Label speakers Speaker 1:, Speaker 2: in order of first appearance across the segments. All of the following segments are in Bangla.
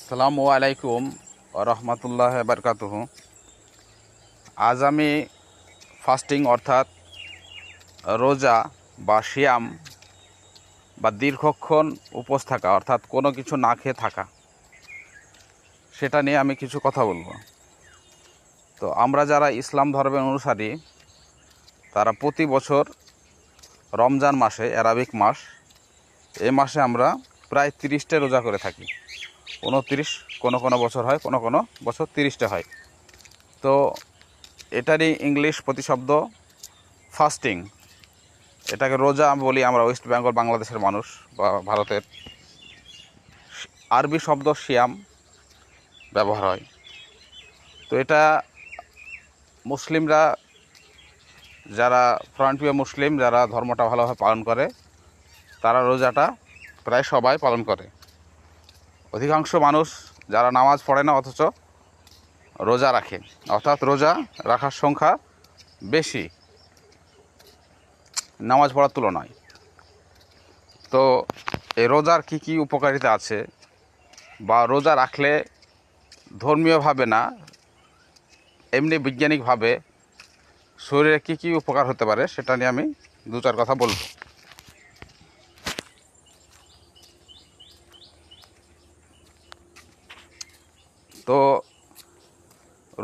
Speaker 1: আসসালামু আলাইকুম রহমতুল্লাহ বারকাতুহু। আজ আমি ফাস্টিং অর্থাৎ রোজা বা সিয়াম বা দীর্ঘক্ষণ উপোস থাকা অর্থাৎ কোনো কিছু না খেয়ে থাকা, সেটা নিয়ে আমি কিছু কথা বলবো। তো আমরা যারা ইসলাম ধর্মের অনুসারী, তারা প্রতি বছর রমজান মাসে, অ্যারাবিক মাস, এই মাসে আমরা প্রায় 30টা রোজা করে থাকি। 29 কোনো কোনো বছর হয়, কোনো কোনো বছর 30টা হয়। তো এটারই ইংলিশ প্রতিশব্দ ফাস্টিং। এটাকে রোজা বলি আমরা ওয়েস্ট বেঙ্গল বাংলাদেশের মানুষ বা ভারতের। আরবি শব্দ সিয়াম ব্যবহার হয়। তো এটা মুসলিমরা, যারা প্রাণপ্রিয় মুসলিম, যারা ধর্মটা ভালোভাবে পালন করে, তারা রোজাটা প্রায় সবাই পালন করে। অধিকাংশ মানুষ যারা নামাজ পড়ে না অথচ রোজা রাখে, অর্থাৎ রোজা রাখার সংখ্যা বেশি নামাজ পড়ার তুলনায়। তো এই রোজার কি কি উপকারিতা আছে, বা রোজা রাখলে ধর্মীয়ভাবে না, এমনি বৈজ্ঞানিকভাবে শরীরে কি কি উপকার হতে পারে, সেটা নিয়ে আমি দু চার কথা বলবো। তো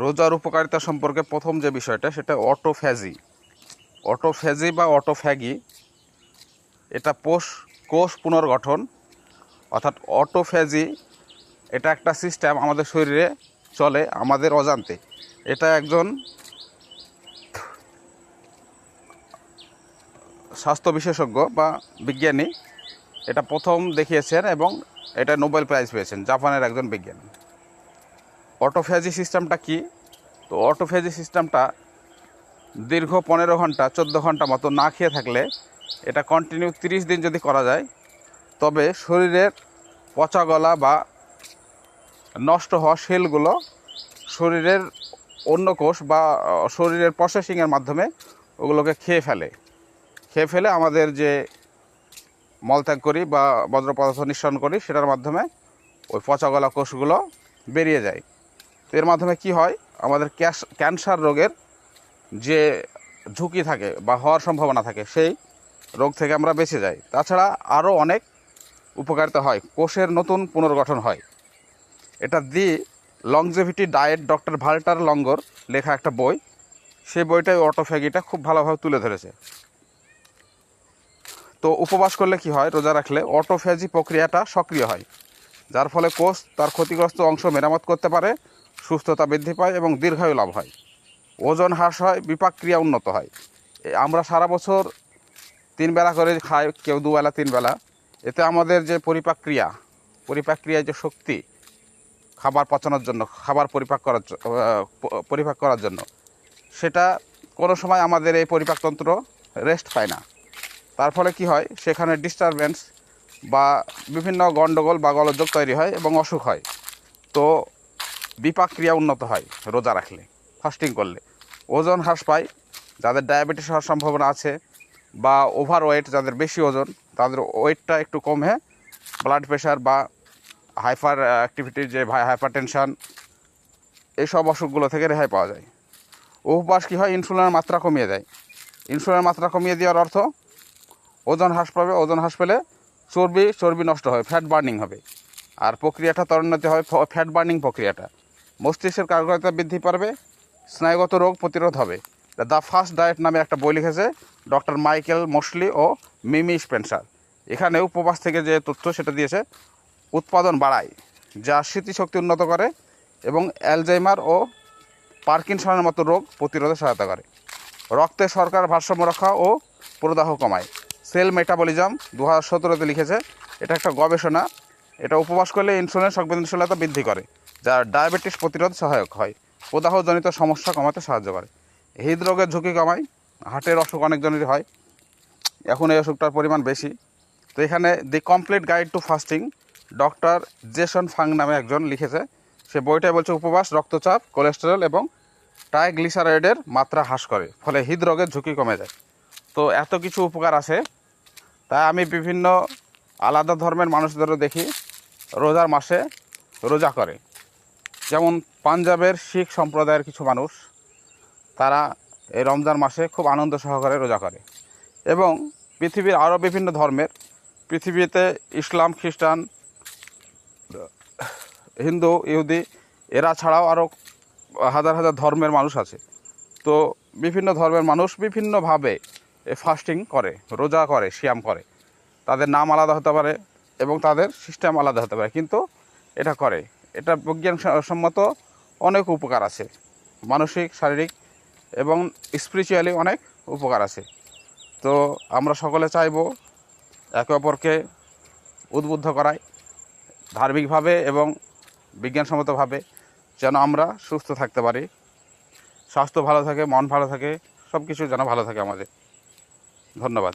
Speaker 1: রোজার উপকারিতা সম্পর্কে প্রথম যে বিষয়টা, সেটা অটোফ্যাজি বা অটোফ্যাগি। এটা কোষ পুনর্গঠন, অর্থাৎ অটোফ্যাজি। এটা একটা সিস্টেম আমাদের শরীরে চলে আমাদের অজান্তে। এটা একজন স্বাস্থ্য বিশেষজ্ঞ বা বিজ্ঞানী এটা প্রথম দেখিয়েছেন, এবং এটা নোবেল প্রাইজ পেয়েছেন, জাপানের একজন বিজ্ঞানী। অটোফ্যাজি সিস্টেমটা কি? তো অটোফ্যাজি সিস্টেমটা দীর্ঘ 15 ঘন্টা 14 ঘন্টা মতো না খেয়ে থাকলে, এটা কন্টিনিউ 30 দিন যদি করা যায়, তবে শরীরের পচা গলা বা নষ্ট হওয়া সেলগুলো শরীরের অন্য কোষ বা শরীরের প্রসেসিংয়ের মাধ্যমে ওগুলোকে খেয়ে ফেলে আমাদের যে মলত্যাগ করি বা বজ্র পদার্থ নিঃসরণ করি, সেটার মাধ্যমে ওই পচা গলা কোষগুলো বেরিয়ে যায়। তো এর মাধ্যমে কি হয়, আমাদের ক্যান্সার রোগের যে ঝুঁকি থাকে বা হওয়ার সম্ভাবনা থাকে, সেই রোগ থেকে আমরা বেঁচে যাই। তাছাড়া আরও অনেক উপকারিতা হয়, কোষের নতুন পুনর্গঠন হয়। এটা দি লংজেভিটি ডায়েট, ডক্টর ভাল্টার লঙ্গর লেখা একটা বই। সেই বইটাই অটোফ্যাগিটা খুব ভালোভাবে তুলে ধরেছে। তো উপবাস করলে কি হয়, রোজা রাখলে অটোফ্যাজি প্রক্রিয়াটা সক্রিয় হয়, যার ফলে কোষ তার ক্ষতিগ্রস্ত অংশ মেরামত করতে পারে, সুস্থতা বৃদ্ধি পায় এবং দীর্ঘায়ু লাভ হয়, ওজন হ্রাস হয়, বিপাক ক্রিয়া উন্নত হয়। আমরা সারা বছর 3 বেলা করে খাই, কেউ 2 বেলা 3 বেলা। এতে আমাদের যে পরিপাক ক্রিয়ায় যে শক্তি, খাবার পচানোর জন্য, খাবার পরিপাক করার জন্য, সেটা কোনো সময় আমাদের এই পরিপাকতন্ত্র রেস্ট পায় না। তার ফলে কি হয়, সেখানে ডিস্টারবেন্স বা বিভিন্ন গণ্ডগোল বা গোলযোগ তৈরি হয় এবং অসুখ হয়। তো বিপাক ক্রিয়া উন্নত হয় রোজা রাখলে, ফাস্টিং করলে। ওজন হ্রাস পায়, যাদের ডায়াবেটিস হওয়ার সম্ভাবনা আছে বা ওভারওয়েট, যাদের বেশি ওজন, তাদের ওয়েটটা একটু কমে ব্লাড প্রেশার বা হাইপার অ্যাক্টিভিটির যে হাইপার টেনশন, এইসব অসুখগুলো থেকে রেহাই পাওয়া যায়। উপবাস কী হয়, ইনসুলিনের মাত্রা কমিয়ে দেয়। ইনসুলিনের মাত্রা কমিয়ে দেওয়ার অর্থ ওজন হ্রাস পাবে, ওজন হ্রাস পেলে চর্বি নষ্ট হবে, ফ্যাট বার্নিং হবে, আর প্রক্রিয়াটা ত্বরান্বিত হয়, ফ্যাট বার্নিং প্রক্রিয়াটা। মস্তিষ্কের কার্যকারিতা বৃদ্ধি পাবে, স্নায়ুগত রোগ প্রতিরোধ হবে। দ্য ফাস্ট ডায়েট নামে একটা বই লিখেছে ডক্টর মাইকেল মশলি ও মিমি স্পেন্সার। এখানে উপবাস থেকে যে তথ্য সেটা দিয়েছে, উৎপাদন বাড়ায়, যা স্মৃতিশক্তি উন্নত করে এবং অ্যালজাইমার ও পার্কিনসনের মতো রোগ প্রতিরোধে সহায়তা করে। রক্তে শর্করার ভারসাম্য রক্ষা ও প্রদাহ কমায়। সেল মেটাবলিজম 2017-তে লিখেছে, এটা একটা গবেষণা। এটা উপবাস করলে ইনসুলিনের সংবেদনশীলতা বৃদ্ধি করে, যা ডায়াবেটিস প্রতিরোধ সহায়ক হয়, প্রদাহজনিত সমস্যা কমাতে সাহায্য করে, হৃদরোগের ঝুঁকি কমায়। হার্টের অসুখ অনেকজনেরই হয়, এখন এই অসুখটার পরিমাণ বেশি। তো এখানে the complete guide to fasting, doctor Jason Fung নামে একজন লিখেছে। সে বইটাই বলছে উপবাস রক্তচাপ, কোলেস্টেরল এবং ট্রাইগ্লিসারাইডের মাত্রা হ্রাস করে, ফলে হৃদরোগের ঝুঁকি কমে যায়। তো এত কিছু উপকার আছে। তাই আমি বিভিন্ন আলাদা ধর্মের মানুষদেরও দেখি রোজার মাসে রোজা করে। যেমন পাঞ্জাবের শিখ সম্প্রদায়ের কিছু মানুষ, তারা এই রমজান মাসে খুব আনন্দ সহকারে রোজা করে। এবং পৃথিবীর আরও বিভিন্ন ধর্মের, পৃথিবীতে ইসলাম, খ্রিস্টান, হিন্দু, ইহুদি এরা ছাড়াও আরও হাজার হাজার ধর্মের মানুষ আছে। তো বিভিন্ন ধর্মের মানুষ বিভিন্নভাবে ফাস্টিং করে, রোজা করে, সিয়াম করে। তাদের নাম আলাদা হতে পারে এবং তাদের সিস্টেম আলাদা হতে পারে, কিন্তু এটা করে। এটা বিজ্ঞানসম্মত অনেক উপকার আছে, মানসিক, শারীরিক এবং স্পিরিচুয়ালি অনেক উপকার আছে। তো আমরা সকলে চাইব একে অপরকে উদ্বুদ্ধ করায় ধার্মিকভাবে এবং বিজ্ঞানসম্মতভাবে, যেন আমরা সুস্থ থাকতে পারি, স্বাস্থ্য ভালো থাকে, মন ভালো থাকে, সব কিছু যেন ভালো থাকে আমাদের। ধন্যবাদ।